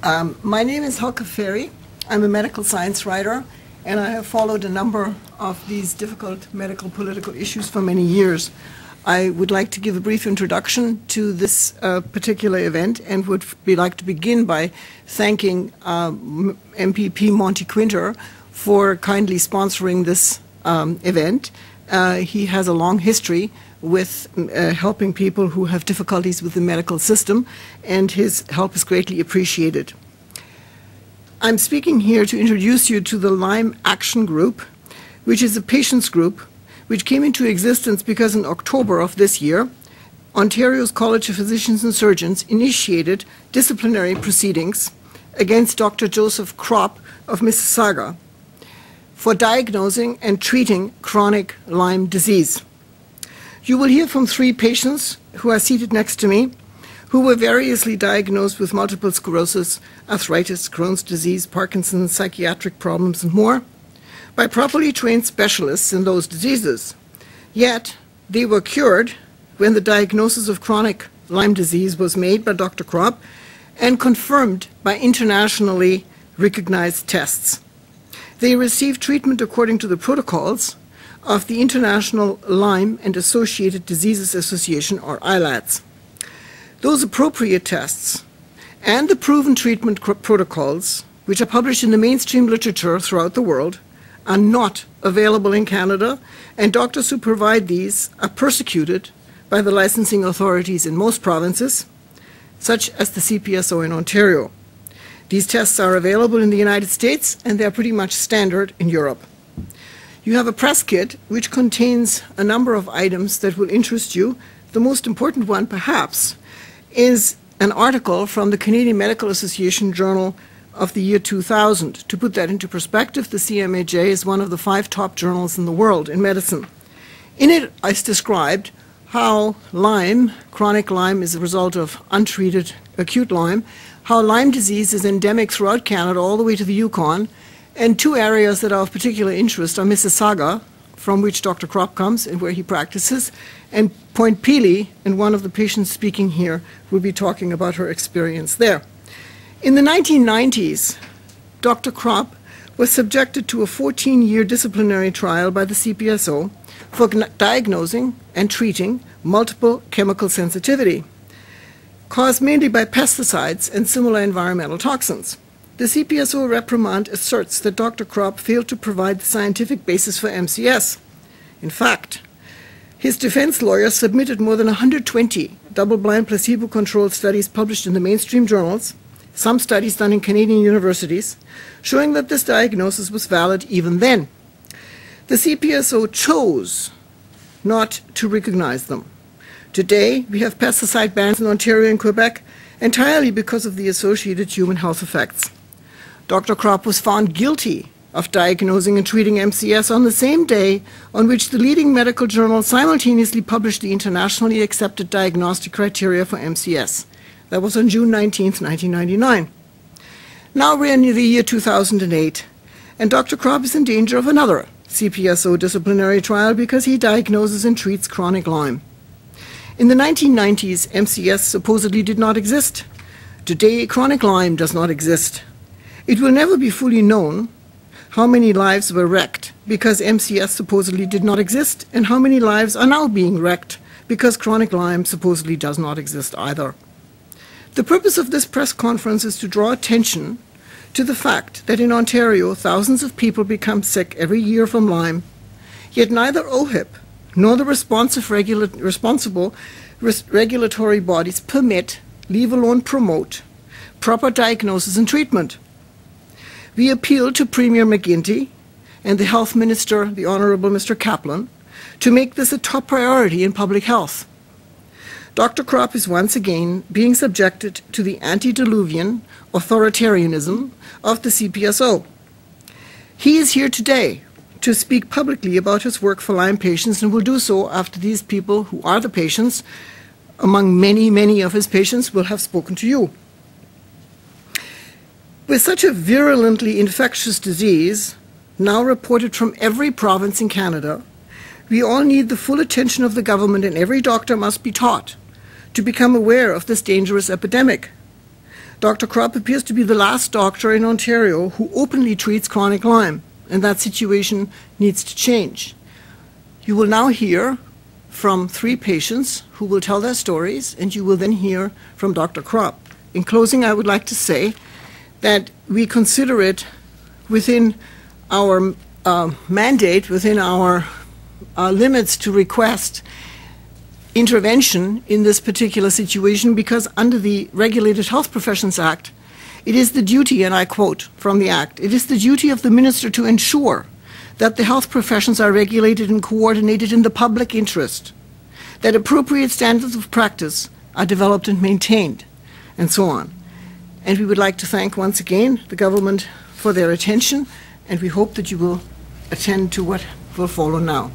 My name is Helke Ferrie. I'm a medical science writer, and I have followed a number of these difficult medical political issues for many years. I would like to give a brief introduction to this particular event and would like to begin by thanking MPP Monty Quinter for kindly sponsoring this event. He has a long history with helping people who have difficulties with the medical system, and his help is greatly appreciated. I'm speaking here to introduce you to the Lyme Action Group, which is a patients group which came into existence because in October of this year, Ontario's College of Physicians and Surgeons initiated disciplinary proceedings against Dr. Joseph Kropp of Mississauga for diagnosing and treating chronic Lyme disease. You will hear from 3 patients who are seated next to me who were variously diagnosed with multiple sclerosis, arthritis, Crohn's disease, Parkinson's, psychiatric problems, and more by properly trained specialists in those diseases. Yet, they were cured when the diagnosis of chronic Lyme disease was made by Dr. Kropp and confirmed by internationally recognized tests. They received treatment according to the protocols of the International Lyme and Associated Diseases Association, or ILADS. Those appropriate tests and the proven treatment protocols, which are published in the mainstream literature throughout the world, are not available in Canada, and doctors who provide these are persecuted by the licensing authorities in most provinces, such as the CPSO in Ontario. These tests are available in the United States, and they are pretty much standard in Europe. You have a press kit which contains a number of items that will interest you. The most important one, perhaps, is an article from the Canadian Medical Association Journal of the year 2000. To put that into perspective, the CMAJ is one of the 5 top journals in the world in medicine. In it, it's described how Lyme, chronic Lyme, is a result of untreated acute Lyme, how Lyme disease is endemic throughout Canada all the way to the Yukon, and 2 areas that are of particular interest are Mississauga, from which Dr. Kropp comes and where he practices, and Point Pelee, and one of the patients speaking here will be talking about her experience there. In the 1990s, Dr. Kropp was subjected to a 14-year disciplinary trial by the CPSO for diagnosing and treating multiple chemical sensitivity, caused mainly by pesticides and similar environmental toxins. The CPSO reprimand asserts that Dr. Kropp failed to provide the scientific basis for MCS. In fact, his defense lawyers submitted more than 120 double-blind placebo-controlled studies published in the mainstream journals, some studies done in Canadian universities, showing that this diagnosis was valid even then. The CPSO chose not to recognize them. Today, we have pesticide bans in Ontario and Quebec entirely because of the associated human health effects. Dr. Kropp was found guilty of diagnosing and treating MCS on the same day on which the leading medical journal simultaneously published the internationally accepted diagnostic criteria for MCS. That was on June 19, 1999. Now we're in the year 2008, and Dr. Kropp is in danger of another CPSO disciplinary trial because he diagnoses and treats chronic Lyme. In the 1990s, MCS supposedly did not exist. Today, chronic Lyme does not exist. It will never be fully known how many lives were wrecked because MCS supposedly did not exist, and how many lives are now being wrecked because chronic Lyme supposedly does not exist either. The purpose of this press conference is to draw attention to the fact that in Ontario, thousands of people become sick every year from Lyme, yet neither OHIP nor the responsible regulatory bodies permit, leave alone promote, proper diagnosis and treatment. We appeal to Premier McGuinty and the Health Minister, the Honourable Mr. Kaplan, to make this a top priority in public health. Dr. Kropp is once again being subjected to the antediluvian authoritarianism of the CPSO. He is here today to speak publicly about his work for Lyme patients, and will do so after these people who are the patients, among many, many of his patients, will have spoken to you. With such a virulently infectious disease, now reported from every province in Canada, we all need the full attention of the government, and every doctor must be taught to become aware of this dangerous epidemic. Dr. Krupp appears to be the last doctor in Ontario who openly treats chronic Lyme, and that situation needs to change. You will now hear from 3 patients who will tell their stories, and you will then hear from Dr. Krupp. In closing, I would like to say that we consider it within our mandate, within our limits to request intervention in this particular situation, because under the Regulated Health Professions Act, it is the duty, and I quote from the Act, it is the duty of the minister to ensure that the health professions are regulated and coordinated in the public interest, that appropriate standards of practice are developed and maintained, and so on. And we would like to thank once again the government for their attention, and we hope that you will attend to what will follow now.